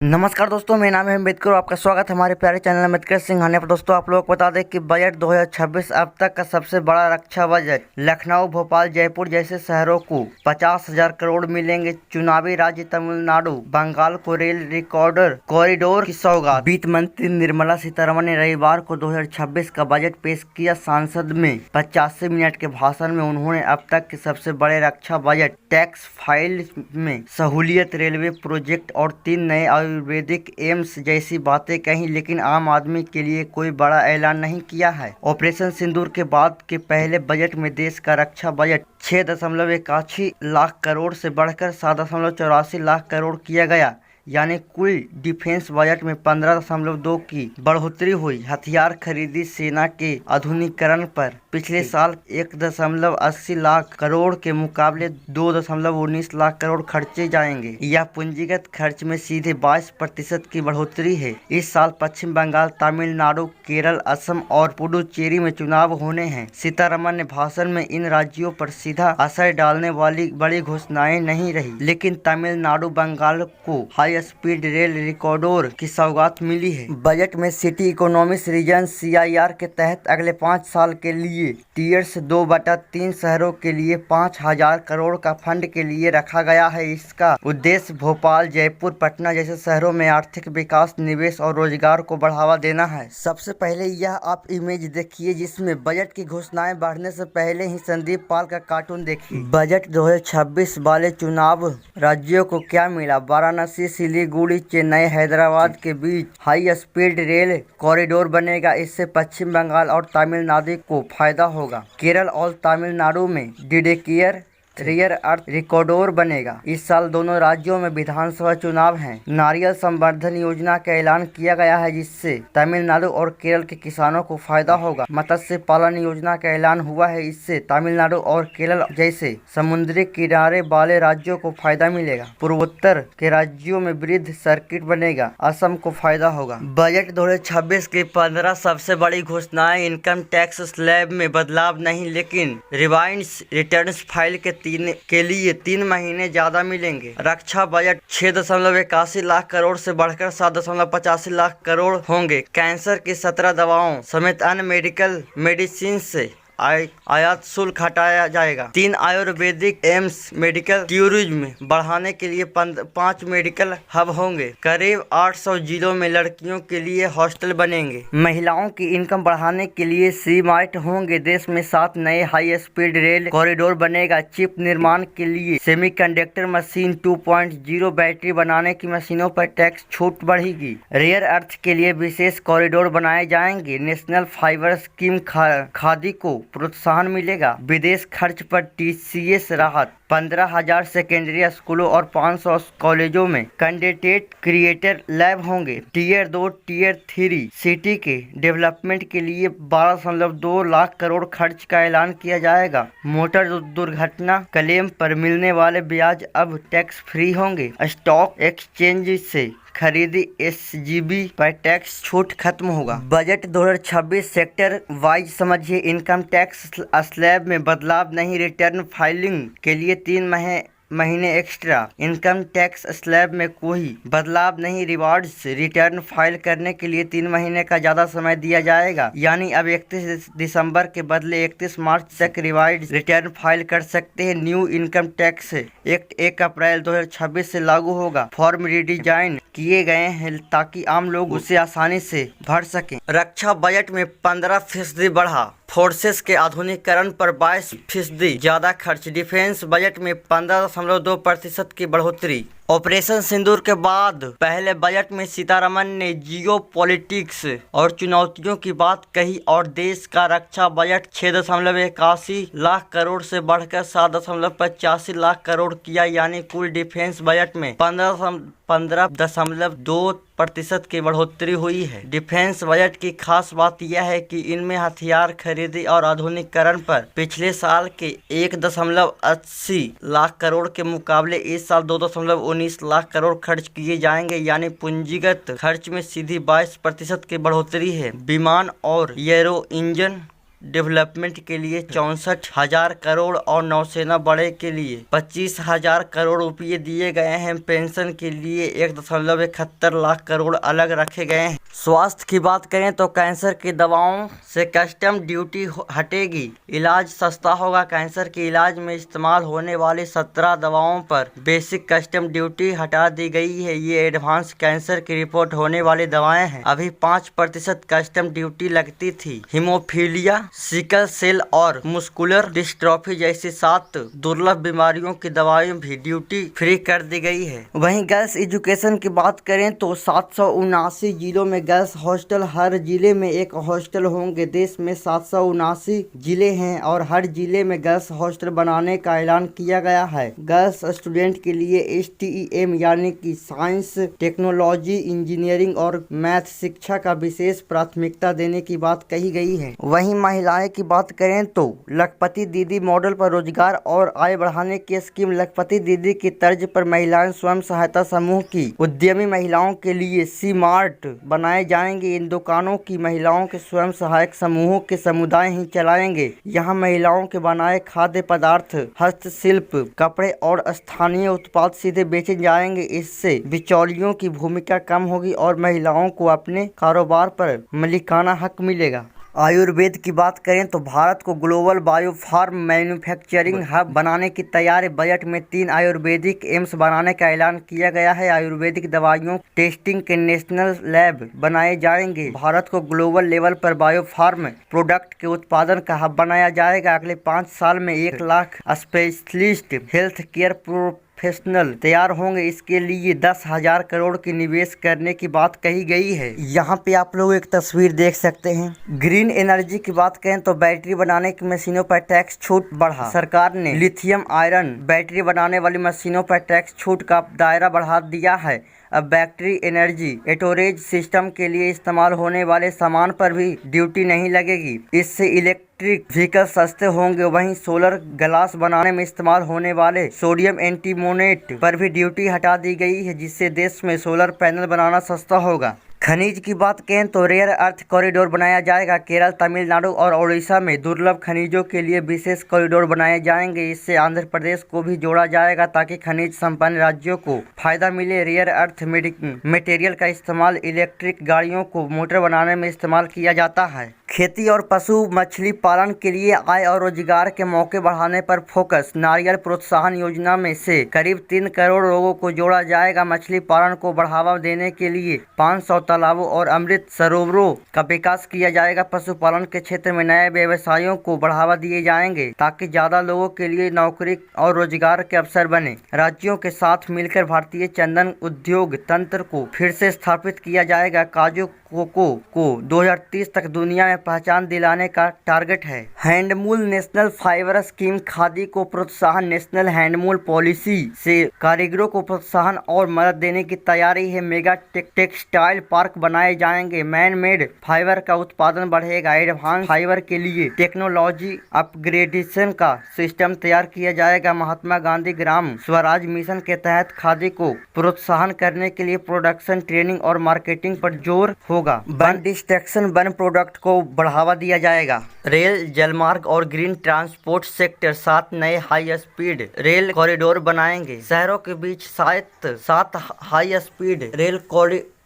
नमस्कार दोस्तों, मेरा नाम है अम्बेडकर और आपका स्वागत है हमारे प्यारे चैनल अम्बेडकर सिंघानिया पर। दोस्तों, आप लोग को बता दें कि बजट 2026 अब तक का सबसे बड़ा रक्षा बजट। लखनऊ, भोपाल, जयपुर जैसे शहरों को 50,000 करोड़ मिलेंगे। चुनावी राज्य तमिलनाडु, बंगाल को रेल कॉरिडोर की सौगात। वित्त मंत्री निर्मला सीतारमण ने रविवार को 2026 का बजट पेश किया। संसद में 85 मिनट के भाषण में उन्होंने अब तक के सबसे बड़े रक्षा बजट, टैक्स फाइल में सहूलियत, रेलवे प्रोजेक्ट और 3 नए आयुर्वेदिक एम्स जैसी बातें कही, लेकिन आम आदमी के लिए कोई बड़ा ऐलान नहीं किया है। ऑपरेशन सिंदूर के बाद के पहले बजट में देश का रक्षा बजट 6.81 लाख करोड़ से बढ़कर 7.84 लाख करोड़ किया गया, यानी कुल डिफेंस बजट में 15.2 की बढ़ोतरी हुई। हथियार खरीदी, सेना के आधुनिकीकरण पर पिछले साल 1.80 लाख करोड़ के मुकाबले 2.19 लाख करोड़ खर्चे जाएंगे। यह पूंजीगत खर्च में सीधे 22% की बढ़ोतरी है। इस साल पश्चिम बंगाल, तमिलनाडु, केरल, असम और पुडुचेरी में चुनाव होने हैं। सीतारमण ने भाषण में इन राज्यों पर सीधा असर डालने वाली बड़ी घोषणाएं नहीं रही, लेकिन तमिलनाडु, बंगाल को हाई स्पीड रेल कॉरिडोर की सौगात मिली है। बजट में सिटी इकोनॉमिक रीजन (CIR) के तहत अगले 5 साल के लिए टीयर्स 2/3 शहरों के लिए 5,000 करोड़ का फंड के लिए रखा गया है। इसका उद्देश्य भोपाल, जयपुर, पटना जैसे शहरों में आर्थिक विकास, निवेश और रोजगार को बढ़ावा देना है। सबसे पहले यह आप इमेज देखिए, जिसमें बजट की घोषणाएं बढ़ने से पहले ही संदीप पाल का कार्टून देखिए। बजट 2026 वाले चुनाव राज्यों को क्या मिला? वाराणसी, सिलीगुड़ी, चेन्नई, हैदराबाद के बीच हाई स्पीड रेल कॉरिडोर बनेगा। इससे पश्चिम बंगाल और तमिलनाडु को फायदा होगा। केरल और तमिलनाडु में डीडीकेयर रेयर अर्थ कॉरिडोर बनेगा। इस साल दोनों राज्यों में विधानसभा चुनाव हैं। नारियल संवर्धन योजना का ऐलान किया गया है, जिससे तमिलनाडु और केरल के किसानों को फायदा होगा। मत्स्य पालन योजना का ऐलान हुआ है, इससे तमिलनाडु और केरल जैसे समुद्री किनारे वाले राज्यों को फायदा मिलेगा। पूर्वोत्तर के राज्यों में वृद्ध सर्किट बनेगा, असम को फायदा होगा। बजट 2026 की 15 सबसे बड़ी घोषणाएं। इनकम टैक्स स्लैब में बदलाव नहीं, लेकिन रिवाइंड रिटर्न फाइल के लिए 3 महीने ज्यादा मिलेंगे। रक्षा बजट 6.81 लाख करोड़ से बढ़कर 7.85 लाख करोड़ होंगे। कैंसर की 17 दवाओं समेत अन्य मेडिकल मेडिसिन से आयात शुल्क हटाया जाएगा। 3 आयुर्वेदिक एम्स मेडिकल टूरिज्म बढ़ाने के लिए 5 मेडिकल हब होंगे। करीब 800 जिलों में लड़कियों के लिए हॉस्टल बनेंगे। महिलाओं की इनकम बढ़ाने के लिए सी-मार्ट होंगे। देश में 7 नए हाई स्पीड रेल कॉरिडोर बनेगा। चिप निर्माण के लिए सेमीकंडक्टर मशीन 2.0 बैटरी बनाने की मशीनों पर टैक्स छूट बढ़ेगी। रेयर अर्थ के लिए विशेष कॉरिडोर बनाए जाएंगे। नेशनल फाइबर स्कीम खादी को प्रोत्साहन मिलेगा। विदेश खर्च पर TCS राहत। 15,000 सेकेंडरी स्कूलों और 500 कॉलेजों में कैंडिडेट क्रिएटर लैब होंगे। टीयर 2, टीयर 3 सिटी के डेवलपमेंट के लिए 12.2 लाख करोड़ खर्च का ऐलान किया जाएगा। मोटर दुर्घटना क्लेम पर मिलने वाले ब्याज अब टैक्स फ्री होंगे। स्टॉक एक्सचेंज से खरीदी SGB पर टैक्स छूट खत्म होगा। बजट 2026 सेक्टर वाइज समझिए। इनकम टैक्स स्लैब में बदलाव नहीं, रिटर्न फाइलिंग के लिए 3 महीने एक्स्ट्रा। इनकम टैक्स स्लैब में कोई बदलाव नहीं, रिवार्ड्स रिटर्न फाइल करने के लिए 3 महीने का ज्यादा समय दिया जाएगा, यानी अब 31 दिसंबर के बदले 31 मार्च तक रिवार्ड्स रिटर्न फाइल कर सकते हैं। न्यू इनकम टैक्स एक्ट 1 अप्रैल 2026 से लागू होगा। फॉर्म रिडिजाइन किए गए हैं ताकि आम लोग उसे आसानी से भर सकें। रक्षा बजट में 15% बढ़ा। फोर्सेस के आधुनिकीकरण पर 22% ज्यादा खर्च। डिफेंस बजट में 15.2% की बढ़ोतरी। ऑपरेशन सिंदूर के बाद पहले बजट में सीतारमण ने जियोपॉलिटिक्स और चुनौतियों की बात कही और देश का रक्षा बजट 6.81 लाख करोड़ से बढ़कर 7.85 लाख करोड़ किया, यानी कुल डिफेंस बजट में 15.2% की बढ़ोतरी हुई है। डिफेंस बजट की खास बात यह है कि इनमें हथियार खरीदी और आधुनिकीकरण पर पिछले साल के 1.80 लाख करोड़ के मुकाबले इस साल 2.19 लाख करोड़ खर्च किए जाएंगे, यानी पूंजीगत खर्च में सीधी 22% की बढ़ोतरी है। विमान और एरो इंजन डेवलपमेंट के लिए 64,000 करोड़ और नौसेना बड़े के लिए 25,000 करोड़ रुपये दिए गए हैं। पेंशन के लिए 1.71 लाख करोड़ अलग रखे गए हैं। स्वास्थ्य की बात करें तो कैंसर की दवाओं से कस्टम ड्यूटी हटेगी, इलाज सस्ता होगा। कैंसर के इलाज में इस्तेमाल होने वाली 17 दवाओं पर बेसिक कस्टम ड्यूटी हटा दी गई है। ये एडवांस कैंसर की रिपोर्ट होने वाली दवाएं हैं। अभी 5% कस्टम ड्यूटी लगती थी। हीमोफीलिया, सिकल सेल और मुस्कुलर डिस्ट्रॉफी जैसी 7 दुर्लभ बीमारियों की दवाएं भी ड्यूटी फ्री कर दी गई है। वहीं गर्ल्स एजुकेशन की बात करें तो 779 जिलों में गर्ल्स हॉस्टल, हर जिले में एक हॉस्टल होंगे। देश में 779 जिले हैं और हर जिले में गर्ल्स हॉस्टल बनाने का ऐलान किया गया है। गर्ल्स स्टूडेंट के लिए STEM यानी कि साइंस, टेक्नोलॉजी, इंजीनियरिंग और मैथ शिक्षा का विशेष प्राथमिकता देने की बात कही गई है। वहीं महिलाएं की बात करें तो लखपति दीदी मॉडल पर रोजगार और आय बढ़ाने की स्कीम। लखपति दीदी की तर्ज पर महिलाएं स्वयं सहायता समूह की उद्यमी महिलाओं के लिए C-Mart बनाए जाएंगे। इन दुकानों की महिलाओं के स्वयं सहायक समूहों के समुदाय ही चलाएंगे। यहाँ महिलाओं के बनाए खाद्य पदार्थ, हस्तशिल्प, कपड़े और स्थानीय उत्पाद सीधे बेचे जाएंगे। इससे बिचौलियों की भूमिका कम होगी और महिलाओं को अपने कारोबार पर मालिकाना हक मिलेगा। आयुर्वेद की बात करें तो भारत को ग्लोबल बायोफार्म मैन्युफैक्चरिंग हब बनाने की तैयारी। बजट में 3 आयुर्वेदिक एम्स बनाने का ऐलान किया गया है। आयुर्वेदिक दवाइयों टेस्टिंग के नेशनल लैब बनाए जाएंगे। भारत को ग्लोबल लेवल पर बायोफार्म प्रोडक्ट के उत्पादन का हब बनाया जाएगा। अगले 5 साल में 1 lakh specialist health care professional तैयार होंगे। इसके लिए 10,000 करोड़ की निवेश करने की बात कही गई है। यहाँ पे आप लोग एक तस्वीर देख सकते हैं। ग्रीन एनर्जी की बात करें तो बैटरी बनाने की मशीनों पर टैक्स छूट बढ़ा। सरकार ने लिथियम आयरन बैटरी बनाने वाली मशीनों पर टैक्स छूट का दायरा बढ़ा दिया है। अब बैटरी एनर्जी स्टोरेज सिस्टम के लिए इस्तेमाल होने वाले सामान पर भी ड्यूटी नहीं लगेगी। इससे इलेक्ट्रिक व्हीकल सस्ते होंगे। वहीं सोलर ग्लास बनाने में इस्तेमाल होने वाले सोडियम एंटीमोनेट पर भी ड्यूटी हटा दी गई है, जिससे देश में सोलर पैनल बनाना सस्ता होगा। खनिज की बात करें तो रेयर अर्थ कॉरिडोर बनाया जाएगा। केरल, तमिलनाडु और ओडिशा में दुर्लभ खनिजों के लिए विशेष कॉरिडोर बनाए जाएंगे। इससे आंध्र प्रदेश को भी जोड़ा जाएगा ताकि खनिज संपन्न राज्यों को फायदा मिले। रेयर अर्थ मटेरियल का इस्तेमाल इलेक्ट्रिक गाड़ियों को मोटर बनाने में इस्तेमाल किया जाता है। खेती और पशु मछली पालन के लिए आय और रोजगार के मौके बढ़ाने पर फोकस। नारियल प्रोत्साहन योजना में से करीब 3 करोड़ लोगों को जोड़ा जाएगा। मछली पालन को बढ़ावा देने के लिए 500 तालाबों और अमृत सरोवरों का विकास किया जाएगा। पशुपालन के क्षेत्र में नए व्यवसायों को बढ़ावा दिए जाएंगे ताकि ज्यादा लोगों के लिए नौकरी और रोजगार के अवसर बने। राज्यों के साथ मिलकर भारतीय चंदन उद्योग तंत्र को फिर से स्थापित किया जाएगा। काजू कोको को 2030 तक दुनिया में पहचान दिलाने का टारगेट है। हैंडमूल नेशनल फाइबर स्कीम। खादी को प्रोत्साहन। नेशनल हैंडमूल पॉलिसी से कारीगरों को प्रोत्साहन और मदद देने की तैयारी है। मेगा टेक्सटाइल पार्क बनाए जाएंगे। मैन मेड फाइबर का उत्पादन बढ़ेगा। एडवांस फाइबर के लिए टेक्नोलॉजी अपग्रेडेशन का सिस्टम तैयार किया जाएगा। महात्मा गांधी ग्राम स्वराज मिशन के तहत खादी को प्रोत्साहन करने के लिए प्रोडक्शन, ट्रेनिंग और मार्केटिंग पर जोर होगा। वन डिस्ट्रक्शन, वन प्रोडक्ट को बढ़ावा दिया जाएगा। रेल, जलमार्ग और ग्रीन ट्रांसपोर्ट सेक्टर 7 नए हाई स्पीड रेल कॉरिडोर बनाएंगे। शहरों के बीच 7 हाई स्पीड रेल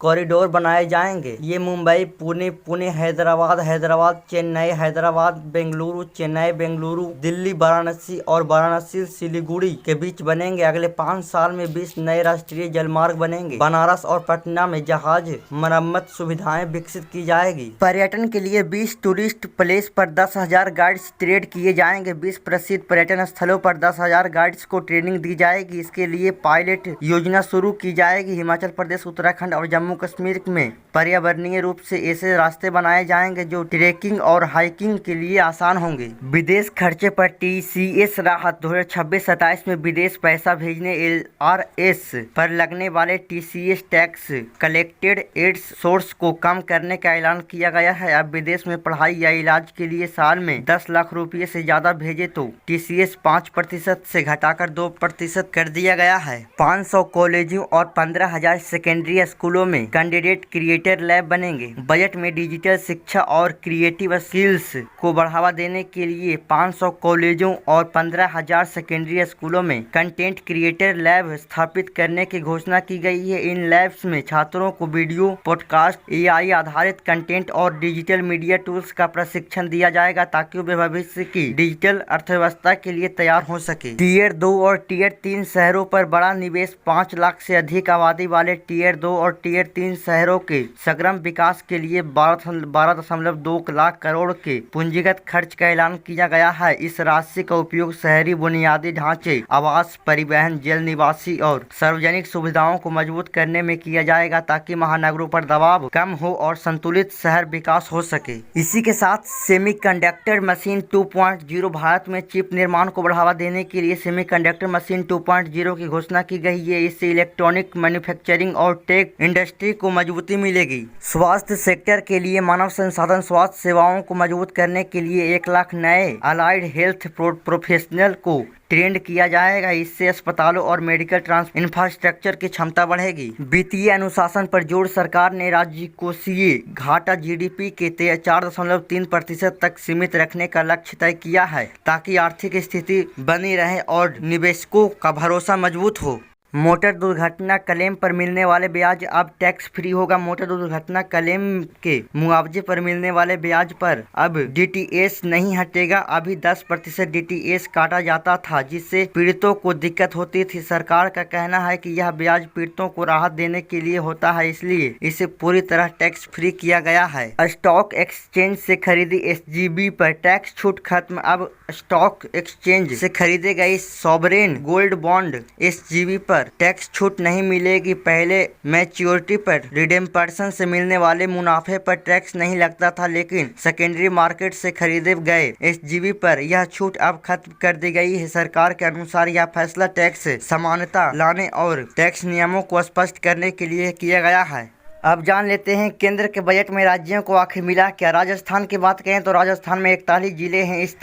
कॉरिडोर बनाए जाएंगे। ये मुंबई, पुणे, हैदराबाद, चेन्नई, हैदराबाद, बेंगलुरु, चेन्नई, बेंगलुरु, दिल्ली, वाराणसी और वाराणसी सिलीगुड़ी के बीच बनेंगे। अगले 5 साल में 20 नए राष्ट्रीय जलमार्ग बनेंगे। बनारस और पटना में जहाज मरम्मत सुविधाएं विकसित की जाएगी। पर्यटन के लिए 20 टूरिस्ट प्लेस पर 10,000 गाइड्स ट्रेड किए जाएंगे। 20 प्रसिद्ध पर्यटन स्थलों पर 10,000 गाइड्स को ट्रेनिंग दी जाएगी। इसके लिए पायलट योजना शुरू की जाएगी। हिमाचल प्रदेश, उत्तराखंड और जम्मू कश्मीर में पर्यावरणीय रूप से ऐसे रास्ते बनाए जाएंगे जो ट्रेकिंग और हाइकिंग के लिए आसान होंगे। विदेश खर्चे पर TCS राहत। 2026-27 में विदेश पैसा भेजने LRS पर लगने वाले TCS tax collected at source को कम करने का ऐलान किया गया है। अब विदेश में पढ़ाई या इलाज के लिए साल में 10 लाख रुपये से ज्यादा भेजे तो TCS 5% से घटाकर 2% कर दिया गया है। 500 कॉलेजों और 15,000 सेकेंडरी स्कूलों में में कैंडिडेट क्रिएटर लैब बनेंगे। बजट में डिजिटल शिक्षा और क्रिएटिव स्किल्स को बढ़ावा देने के लिए 500 कॉलेजों और 15,000 सेकेंडरी स्कूलों में कंटेंट क्रिएटर लैब स्थापित करने की घोषणा की गई है। इन लैब्स में छात्रों को वीडियो, पॉडकास्ट, AI आधारित कंटेंट और डिजिटल मीडिया टूल्स का प्रशिक्षण दिया जाएगा ताकि वे भविष्य की डिजिटल अर्थव्यवस्था के लिए तैयार हो सके। टीयर 2 और टीयर 3 शहरों पर बड़ा निवेश। 5 लाख से अधिक आबादी वाले टीयर 2 और टीयर 3 शहरों के समग्र विकास के लिए 12.2 लाख करोड़ के पूंजीगत खर्च का ऐलान किया गया है। इस राशि का उपयोग शहरी बुनियादी ढांचे, आवास, परिवहन, जल निवासी और सार्वजनिक सुविधाओं को मजबूत करने में किया जाएगा ताकि महानगरों पर दबाव कम हो और संतुलित शहर विकास हो सके। इसी के साथ सेमीकंडक्टर मशीन 2.0 भारत में चिप निर्माण को बढ़ावा देने के लिए सेमीकंडक्टर मशीन 2.0 की घोषणा की गई है। इससे इलेक्ट्रॉनिक मैन्युफैक्चरिंग और टेक इंडस्ट्री को मजबूती मिलेगी। स्वास्थ्य सेक्टर के लिए मानव संसाधन स्वास्थ्य सेवाओं को मजबूत करने के लिए 1 लाख नए अलाइड हेल्थ प्रोफेशनल को ट्रेंड किया जाएगा। इससे अस्पतालों और मेडिकल इंफ्रास्ट्रक्चर की क्षमता बढ़ेगी। वित्तीय अनुशासन पर जोर। सरकार ने राजकोषीय घाटा GDP के 4.3% तक सीमित रखने का लक्ष्य तय किया है ताकि आर्थिक स्थिति बनी रहे और निवेशकों का भरोसा मजबूत हो। मोटर दुर्घटना क्लेम पर मिलने वाले ब्याज अब टैक्स फ्री होगा। मोटर दुर्घटना क्लेम के मुआवजे पर मिलने वाले ब्याज पर अब DTS नहीं हटेगा। अभी 10% DTS काटा जाता था जिससे पीड़ितों को दिक्कत होती थी। सरकार का कहना है कि यह ब्याज पीड़ितों को राहत देने के लिए होता है, इसलिए इसे पूरी तरह टैक्स फ्री किया गया है। स्टॉक एक्सचेंज से खरीदी SGB पर टैक्स छूट खत्म। अब स्टॉक एक्सचेंज से खरीदे गए सॉवरेन गोल्ड बॉन्ड SGB पर टैक्स छूट नहीं मिलेगी। पहले मैच्योरिटी पर रिडेम्पशन से मिलने वाले मुनाफे पर टैक्स नहीं लगता था, लेकिन सेकेंडरी मार्केट से खरीदे गए SGB पर यह छूट अब खत्म कर दी गई है। सरकार के अनुसार यह फैसला टैक्स समानता लाने और टैक्स नियमों को स्पष्ट करने के लिए किया गया है। अब जान लेते हैं केंद्र के बजट में राज्यों को आखिर मिला क्या। राजस्थान की बात करें तो राजस्थान में 41 जिले हैं। इस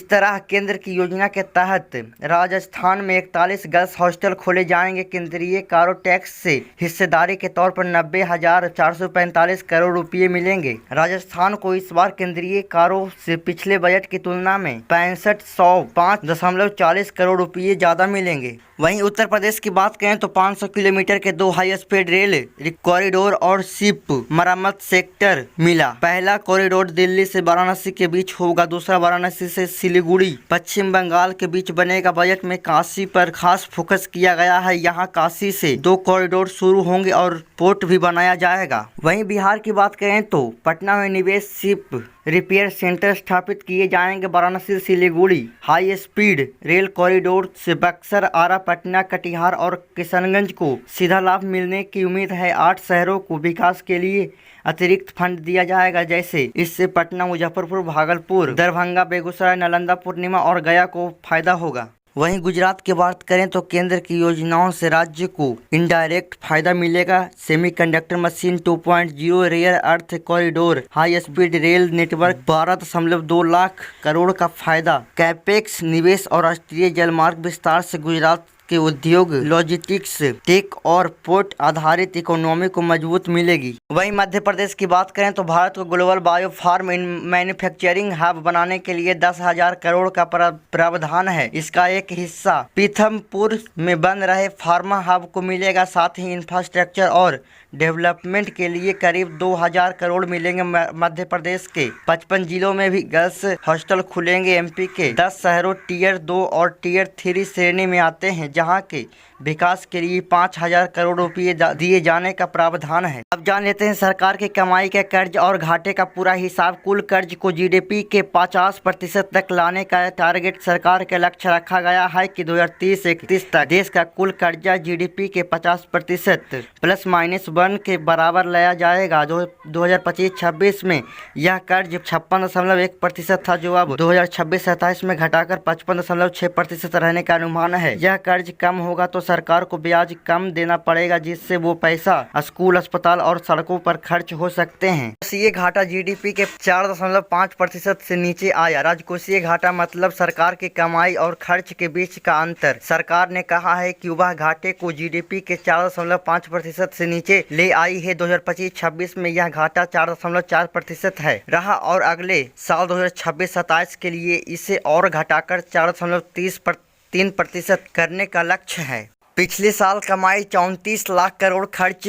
तरह केंद्र की योजना के तहत राजस्थान में 41 गर्ल्स हॉस्टल खोले जाएंगे। केंद्रीय कारो टैक्स से हिस्सेदारी के तौर पर 90,445 करोड़ रुपये मिलेंगे। राजस्थान को इस बार केंद्रीय कारो से पिछले बजट की तुलना में 6505.40 करोड़ रुपये ज्यादा मिलेंगे। वहीं उत्तर प्रदेश की बात करें तो 500 किलोमीटर के 2 हाई स्पीड रेल कॉरिडोर और शिप मरम्मत सेक्टर मिला। पहला कॉरिडोर दिल्ली से वाराणसी के बीच होगा, दूसरा वाराणसी से सिलीगुड़ी पश्चिम बंगाल के बीच बनेगा। बजट में काशी पर खास फोकस किया गया है। यहाँ काशी से 2 कॉरिडोर शुरू होंगे और पोर्ट भी बनाया जाएगा। वहीं बिहार की बात करें तो पटना में निवेश शिप रिपेयर सेंटर स्थापित किए जाएंगे। Varanasi Siliguri high speed rail corridor से बक्सर, आरा, पटना, कटिहार और किशनगंज को सीधा लाभ मिलने की उम्मीद है। 8 शहरों को विकास के लिए अतिरिक्त फंड दिया जाएगा, जैसे इससे पटना, मुजफ्फरपुर, भागलपुर, दरभंगा, बेगूसराय, नालंदा, पूर्णिया और गया को फायदा होगा। वहीं गुजरात की बात करें तो केंद्र की योजनाओं से राज्य को इनडायरेक्ट फायदा मिलेगा। Semiconductor machine 2.0, rare earth corridor, high speed rail network, 12.2 lakh crore का फायदा, कैपेक्स निवेश और राष्ट्रीय जलमार्ग विस्तार से गुजरात के उद्योग, लॉजिस्टिक्स, टेक और पोर्ट आधारित इकोनॉमी को मजबूत मिलेगी। वहीं मध्य प्रदेश की बात करें तो भारत को global bio pharma manufacturing hub बनाने के लिए 10,000 करोड़ का प्रावधान है। इसका एक हिस्सा पीथमपुर में बन रहे फार्मा हब को मिलेगा। साथ ही इंफ्रास्ट्रक्चर और डेवलपमेंट के लिए करीब 2,000 करोड़ मिलेंगे। मध्य प्रदेश के 55 जिलों में भी गर्ल्स हॉस्टल खुलेंगे। MP के 10 शहरों टीयर 2 और टीयर 3 श्रेणी में आते हैं, जहां के विकास के लिए 5,000 करोड़ रुपये दिए जाने का प्रावधान है। अब जान लेते हैं सरकार की कमाई के कर्ज और घाटे का पूरा हिसाब। कुल कर्ज को GDP के 50% तक लाने का टारगेट सरकार के लक्ष्य रखा गया है कि 2030-31 तक देश का कुल कर्जा GDP के 50% ±1 के बराबर लाया जाएगा। 2025-26 में यह कर्ज 56.1% था, जो अब 2026-27 में घटाकर 55.6% रहने का अनुमान है। यह कर्ज कम होगा तो सरकार को ब्याज कम देना पड़ेगा, जिससे वो पैसा स्कूल, अस्पताल और सड़कों पर खर्च हो सकते हैं। राजकोषीय घाटा GDP के 4.5% से नीचे आया। राजकोषीय घाटा मतलब सरकार की कमाई और खर्च के बीच का अंतर। सरकार ने कहा है कि वह घाटे को GDP के 4.5% से नीचे ले आई है। 2025-26 में यह घाटा 4.4% है रहा और अगले साल 2026-27 के लिए इसे और घटाकर 4.3% करने का लक्ष्य है। पिछले साल कमाई 34 लाख करोड़, खर्च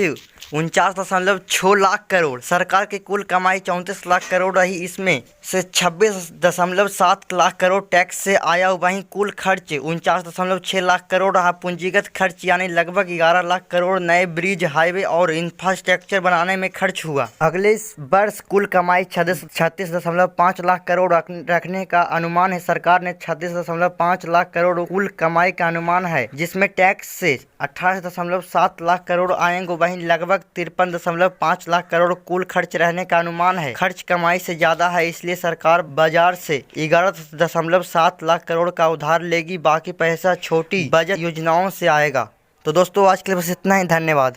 49.6 लाख करोड़। सरकार की कुल कमाई 34 लाख करोड़ रही, इसमें से 26.7 लाख करोड़ टैक्स से आया। वहीं कुल खर्च 49.6 लाख करोड़ रहा। पूंजीगत खर्च यानी लगभग 11 लाख करोड़ नए ब्रिज, हाईवे और इंफ्रास्ट्रक्चर बनाने में खर्च हुआ। अगले वर्ष कुल कमाई 36.5 लाख करोड़ रखने का अनुमान है। सरकार ने 36.5 लाख करोड़ कुल कमाई का अनुमान है, जिसमें टैक्स से 18.7 लाख करोड़ आएंगे। वहीं लगभग 53.5 लाख करोड़ कुल खर्च रहने का अनुमान है। खर्च कमाई से ज्यादा है, इसलिए सरकार बाजार से 11.7 लाख करोड़ का उधार लेगी। बाकी पैसा छोटी बचत योजनाओं से आएगा। तो दोस्तों आज के लिए बस इतना ही। धन्यवाद।